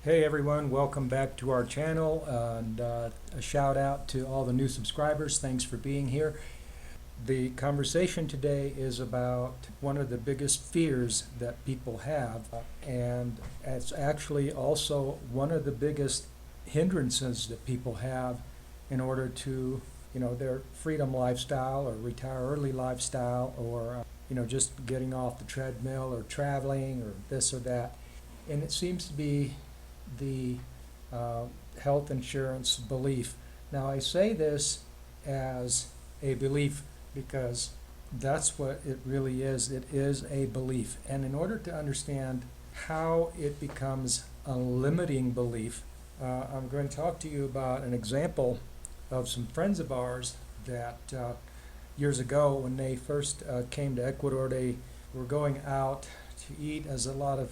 Hey everyone, welcome back to our channel, and a shout out to all the new subscribers. Thanks for being here. The conversation today is about one of the biggest fears that people have, and it's actually also one of the biggest hindrances that people have in order to, their freedom lifestyle or retire early lifestyle, or just getting off the treadmill or traveling or this or that. And it seems to be the health insurance belief. Now, I say this as a belief because that's what it really is. It is a belief. And in order to understand how it becomes a limiting belief, I'm going to talk to you about an example of some friends of ours that years ago, when they first came to Ecuador, they were going out to eat, as a lot of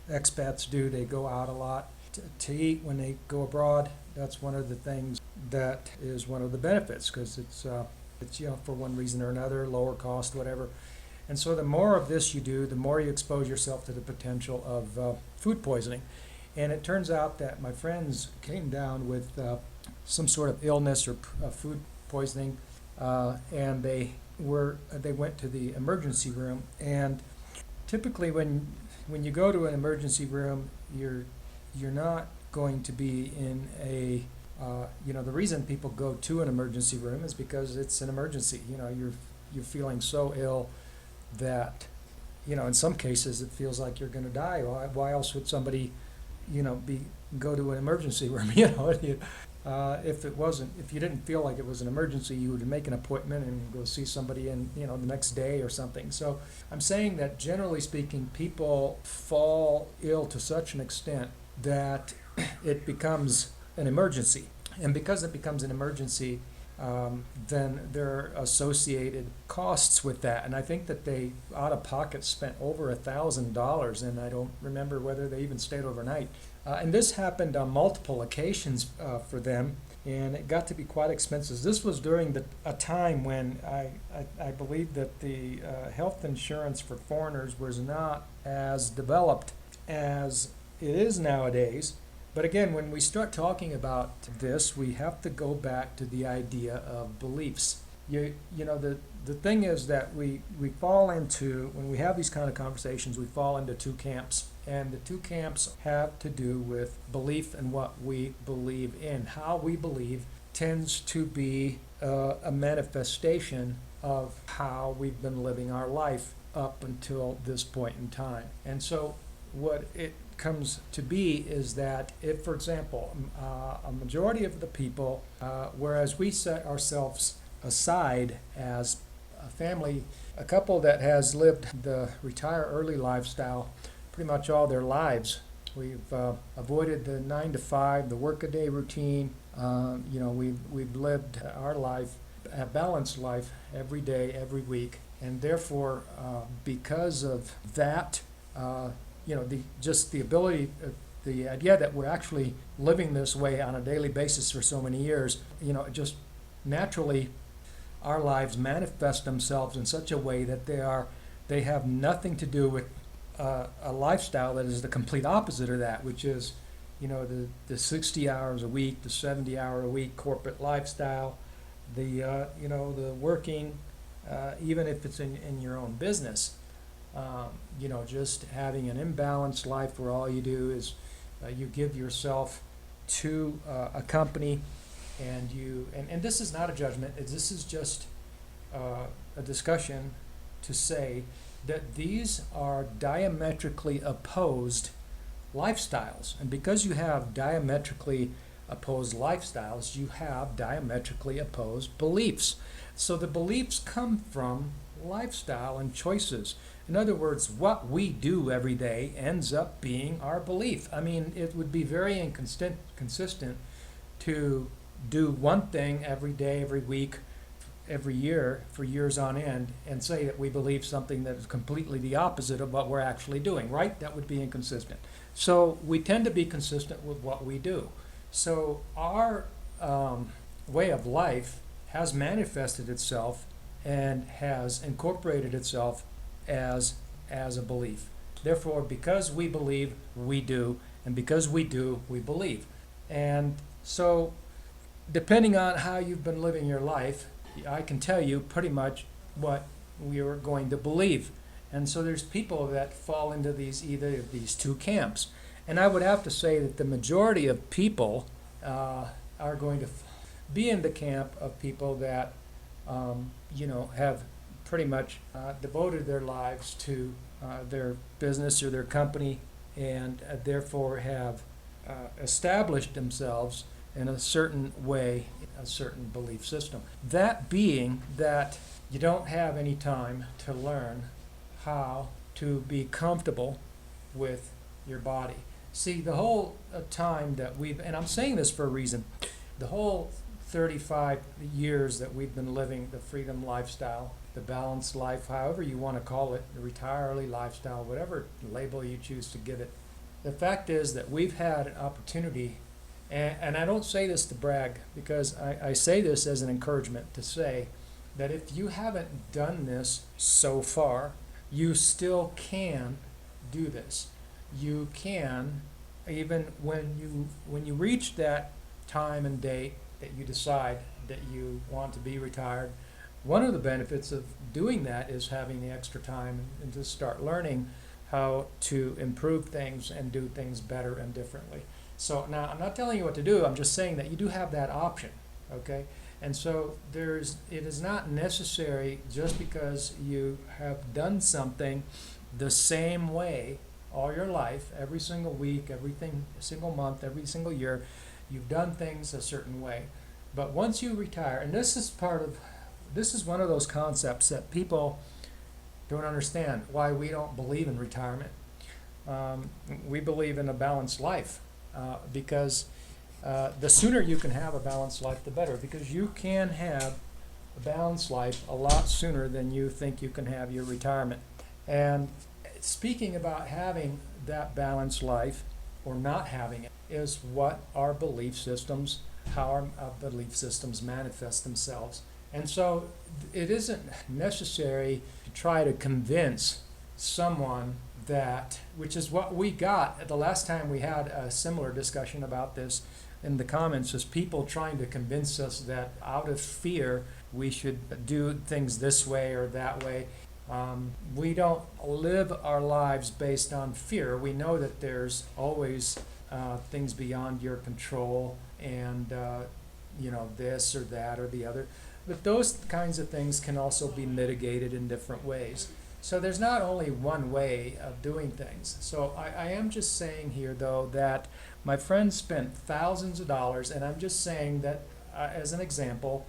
expats do. They go out a lot to eat when they go abroad. That's one of the things that is one of the benefits, because it's for one reason or another, lower cost, whatever. And so the more of this you do, the more you expose yourself to the potential of food poisoning. And it turns out that my friends came down with some sort of illness or food poisoning, and they went to the emergency room. And typically, when you go to an emergency room, you're not going to be in a the reason people go to an emergency room is because it's an emergency. You're feeling so ill that in some cases it feels like you're going to die. Why else would somebody go to an emergency room? If you didn't feel like it was an emergency, you would make an appointment and go see somebody in the next day or something. So I'm saying that generally speaking, people fall ill to such an extent that it becomes an emergency. And because it becomes an emergency, then there are associated costs with that. And I think that they out of pocket spent over $1,000, and I don't remember whether they even stayed overnight. And this happened on multiple occasions for them, and it got to be quite expensive. This was during a time when I believe that the health insurance for foreigners was not as developed as it is nowadays. But again, when we start talking about this, we have to go back to the idea of beliefs. The thing is that we fall into, when we have these kind of conversations, we fall into two camps. And the two camps have to do with belief and what we believe in. How we believe tends to be a manifestation of how we've been living our life up until this point in time. And so what it comes to be is that if, for example, a majority of the people, whereas we set ourselves aside as a family, a couple that has lived the retire early lifestyle pretty much all their lives. We've avoided the 9 to 5, the workaday routine. We've lived our life, a balanced life, every day, every week, and therefore, because of that, the ability, the idea that we're actually living this way on a daily basis for so many years, just naturally, our lives manifest themselves in such a way that they have nothing to do with a lifestyle that is the complete opposite of that, which is, the 60 hours a week, the 70-hour a week corporate lifestyle, the working, even if it's in your own business, just having an imbalanced life where all you do is you give yourself to a company, and this is not a judgment. This is just a discussion to say that these are diametrically opposed lifestyles. And because you have diametrically opposed lifestyles, you have diametrically opposed beliefs. So the beliefs come from lifestyle and choices. In other words, what we do every day ends up being our belief. I mean, it would be very inconsistent to do one thing every day, every week, every year, for years on end, and say that we believe something that is completely the opposite of what we're actually doing, right? That would be inconsistent. So we tend to be consistent with what we do. So our way of life has manifested itself and has incorporated itself as a belief. Therefore, because we believe, we do, And because we do, we believe. And so, depending on how you've been living your life, I can tell you pretty much what we are going to believe. And so there's people that fall into either of these two camps. And I would have to say that the majority of people are going to be in the camp of people that, have pretty much devoted their lives to their business or their company, and therefore have established themselves in a certain way, a certain belief system. That being that you don't have any time to learn how to be comfortable with your body. See, the whole time that and I'm saying this for a reason, the whole 35 years that we've been living the freedom lifestyle, the balanced life, however you want to call it, the retire early lifestyle, whatever label you choose to give it, the fact is that we've had an opportunity, and I don't say this to brag, because I say this as an encouragement to say that if you haven't done this so far, you still can do this. You can, even when you reach that time and date that you decide that you want to be retired, one of the benefits of doing that is having the extra time and to start learning how to improve things and do things better and differently. So now, I'm not telling you what to do, I'm just saying that you do have that option, okay? And so it is not necessary just because you have done something the same way all your life, every single week, single month, every single year, you've done things a certain way. But once you retire, and this is one of those concepts that people don't understand, why we don't believe in retirement. We believe in a balanced life because the sooner you can have a balanced life, the better, because you can have a balanced life a lot sooner than you think you can have your retirement. And speaking about having that balanced life or not having it is what our belief systems, how our belief systems manifest themselves. And so it isn't necessary to try to convince someone that, which is what we got the last time we had a similar discussion about this in the comments, is people trying to convince us that out of fear we should do things this way or that way. We don't live our lives based on fear. We know that there's always things beyond your control and this or that or the other. But those kinds of things can also be mitigated in different ways. So there's not only one way of doing things. So I am just saying here, though, that my friends spent thousands of dollars, and I'm just saying that as an example,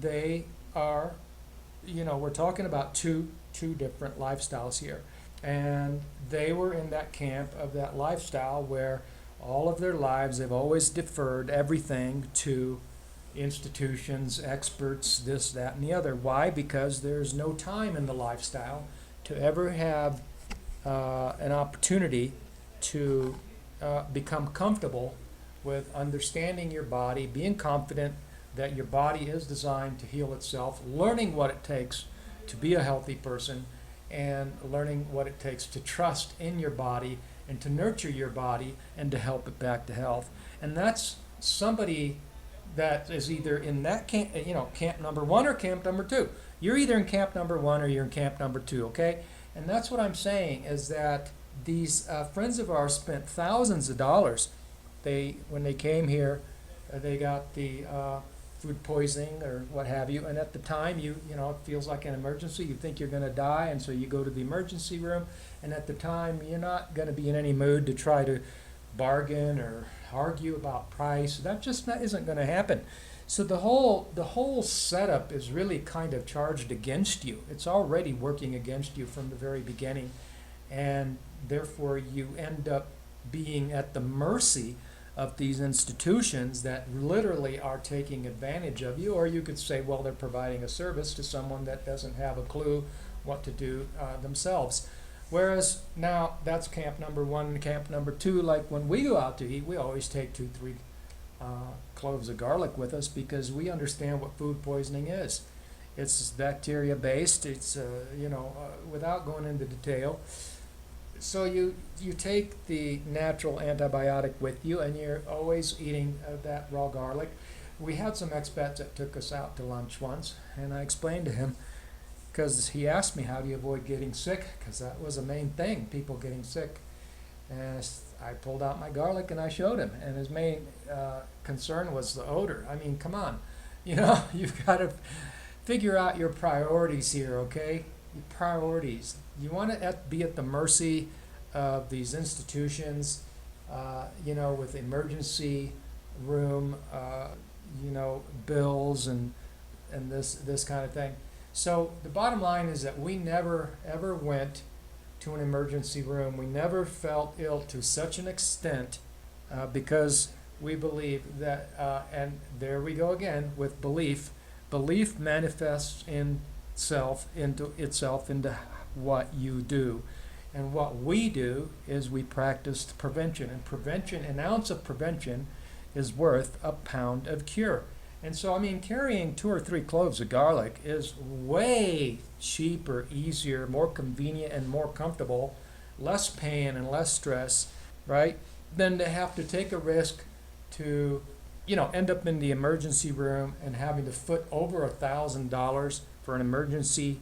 they are, we're talking about two different lifestyles here. And they were in that camp of that lifestyle where all of their lives they've always deferred everything to institutions, experts, this, that, and the other. Why? Because there's no time in the lifestyle to ever have an opportunity to become comfortable with understanding your body, being confident that your body is designed to heal itself, learning what it takes to be a healthy person, and learning what it takes to trust in your body and to nurture your body and to help it back to health. And that's somebody that is either in that camp, camp number 1 or camp number 2. You're either in camp number 1 or you're in camp number 2, okay? And that's what I'm saying, is that these friends of ours spent thousands of dollars. When they came here, they got the food poisoning or what have you, and at the time it feels like an emergency. You think you're going to die, and so you go to the emergency room, and at the time you're not going to be in any mood to try to bargain or argue about price. That isn't going to happen. So the whole setup is really kind of charged against you. It's already working against you from the very beginning, and therefore you end up being at the mercy of these institutions that literally are taking advantage of you. Or you could say, well, they're providing a service to someone that doesn't have a clue what to do themselves. Whereas now that's camp number 1 and camp number 2. Like when we go out to eat, we always take 2-3 cloves of garlic with us, because we understand what food poisoning is. It's bacteria based. It's without going into detail, So you take the natural antibiotic with you, and you're always eating that raw garlic. We had some expats that took us out to lunch once, and I explained to him, because he asked me, how do you avoid getting sick? Because that was a main thing, people getting sick. And I pulled out my garlic and I showed him, and his main concern was the odor. I mean, come on, you've got to figure out your priorities here, okay? Your priorities. You want to be at the mercy of these institutions, with emergency room, bills and this kind of thing. So the bottom line is that we never ever went to an emergency room. We never felt ill to such an extent because we believe that, and there we go again with belief. Belief manifests into what you do. And what we do is we practice prevention. And prevention, an ounce of prevention is worth a pound of cure. And so, I mean, carrying 2 or 3 cloves of garlic is way cheaper, easier, more convenient, and more comfortable, less pain and less stress, right, than to have to take a risk to, end up in the emergency room and having to foot over $1,000 for an emergency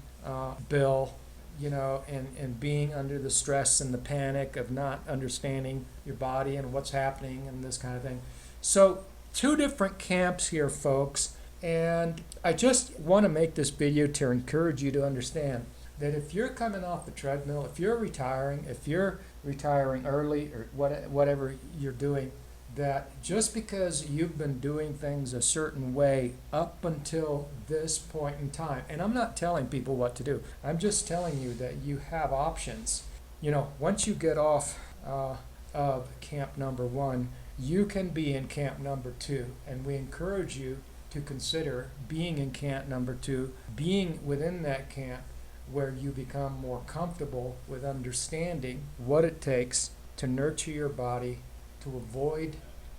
bill, and being under the stress and the panic of not understanding your body and what's happening and this kind of thing. So, 2 different camps here, folks, and I just want to make this video to encourage you to understand that if you're coming off the treadmill, if you're retiring early or whatever you're doing, that just because you've been doing things a certain way up until this point in time, and I'm not telling people what to do, I'm just telling you that you have options. Once you get off of camp number 1, you can be in camp number 2, and we encourage you to consider being in camp number 2, being within that camp where you become more comfortable with understanding what it takes to nurture your body, to avoid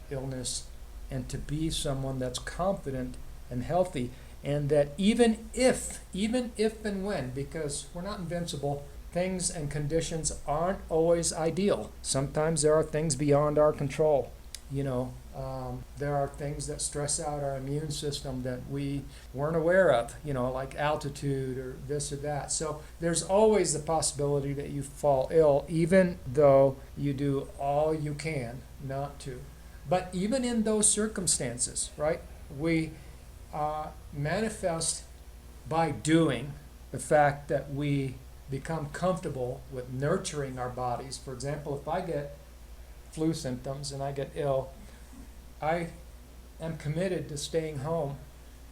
illness, and to be someone that's confident and healthy, and that even if and when, because we're not invincible, things and conditions aren't always ideal. Sometimes there are things beyond our control. There are things that stress out our immune system that we weren't aware of, like altitude or this or that. So there's always the possibility that you fall ill, even though you do all you can not to. But even in those circumstances, right, we manifest by doing the fact that we become comfortable with nurturing our bodies. For example, if I get flu symptoms and I get ill, I am committed to staying home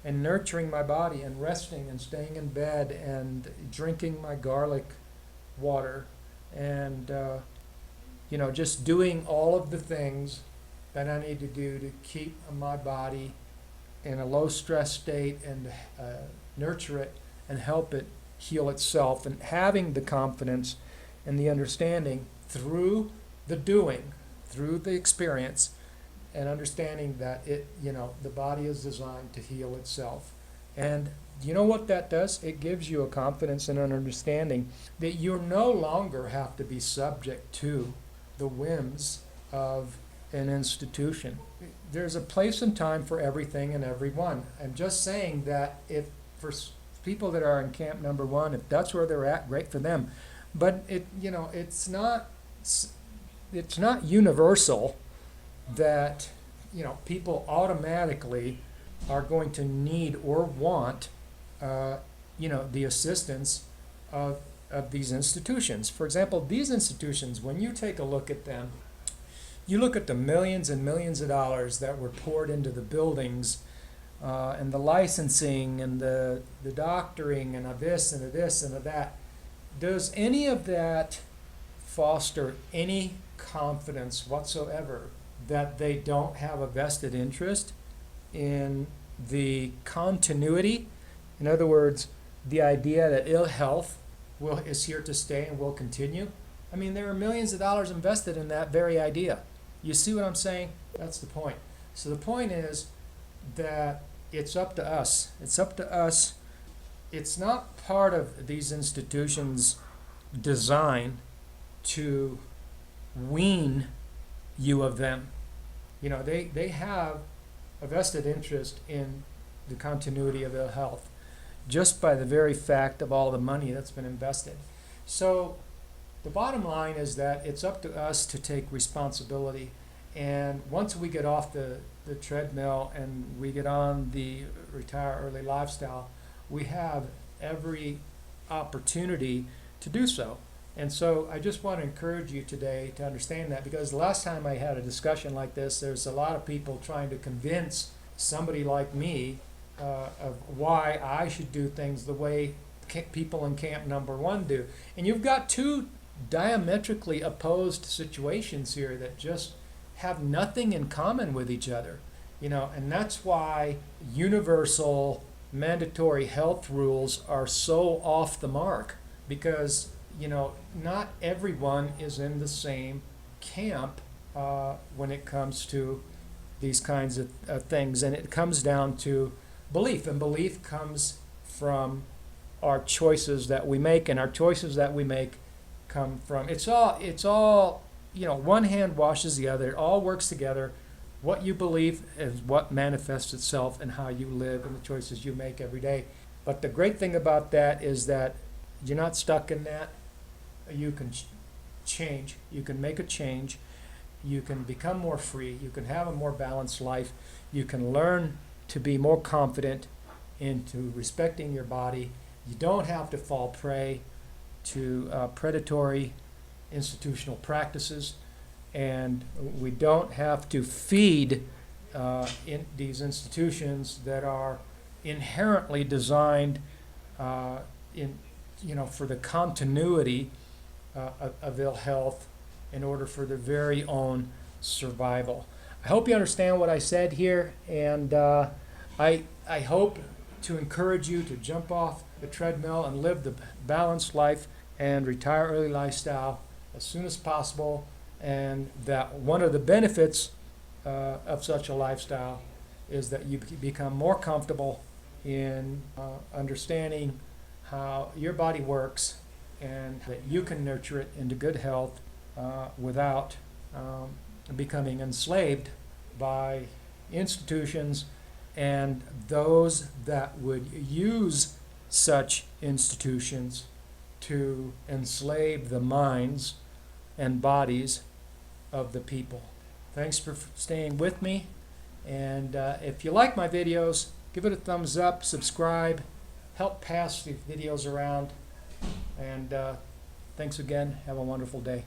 and nurturing my body and resting and staying in bed and drinking my garlic water and just doing all of the things that I need to do to keep my body in a low stress state and nurture it and help it heal itself, and having the confidence and the understanding through the doing, through the experience, and understanding that the body is designed to heal itself. And you know what that does? It gives you a confidence and an understanding that you no longer have to be subject to the whims of an institution. There's a place and time for everything and everyone. I'm just saying that if for people that are in camp number 1, if that's where they're at, great for them. But it's not universal that people automatically are going to need or want the assistance of these institutions. For example, these institutions, when you take a look at them, you look at the millions and millions of dollars that were poured into the buildings and the licensing and the doctoring and of this and of this and of that. Does any of that foster any confidence whatsoever that they don't have a vested interest in the continuity? In other words, the idea that ill health is here to stay and will continue. I mean, there are millions of dollars invested in that very idea. You see what I'm saying? That's the point. So the point is that it's up to us. It's up to us. It's not part of these institutions' design to wean you of them. You know, they have a vested interest in the continuity of ill health just by the very fact of all the money that's been invested. So the bottom line is that it's up to us to take responsibility. And once we get off the treadmill and we get on the retire early lifestyle, we have every opportunity to do so. And so I just want to encourage you today to understand that, because the last time I had a discussion like this, there's a lot of people trying to convince somebody like me of why I should do things the way people in camp number one do. And you've got two diametrically opposed situations here that just have nothing in common with each other. You know, and that's why universal mandatory health rules are so off the mark, because you know, not everyone is in the same camp when it comes to these kinds of things. And it comes down to belief, and belief comes from our choices that we make, and our choices that we make come from, it's all, you know, one hand washes the other. It all works together. What you believe is what manifests itself in how you live and the choices you make every day. But the great thing about that is that you're not stuck in that. You can change. You can make a change. You can become more free. You can have a more balanced life. You can learn to be more confident into respecting your body. You don't have to fall prey to predatory institutional practices, and we don't have to feed in these institutions that are inherently designed for the continuity of ill health in order for their very own survival. I hope you understand what I said here, and I hope to encourage you to jump off the treadmill and live the balanced life and retire early lifestyle as soon as possible, and that one of the benefits of such a lifestyle is that you become more comfortable in understanding how your body works, and that you can nurture it into good health without becoming enslaved by institutions and those that would use such institutions to enslave the minds and bodies of the people. Thanks for staying with me, and if you like my videos, give it a thumbs up, subscribe, help pass the videos around, and thanks again. Have a wonderful day.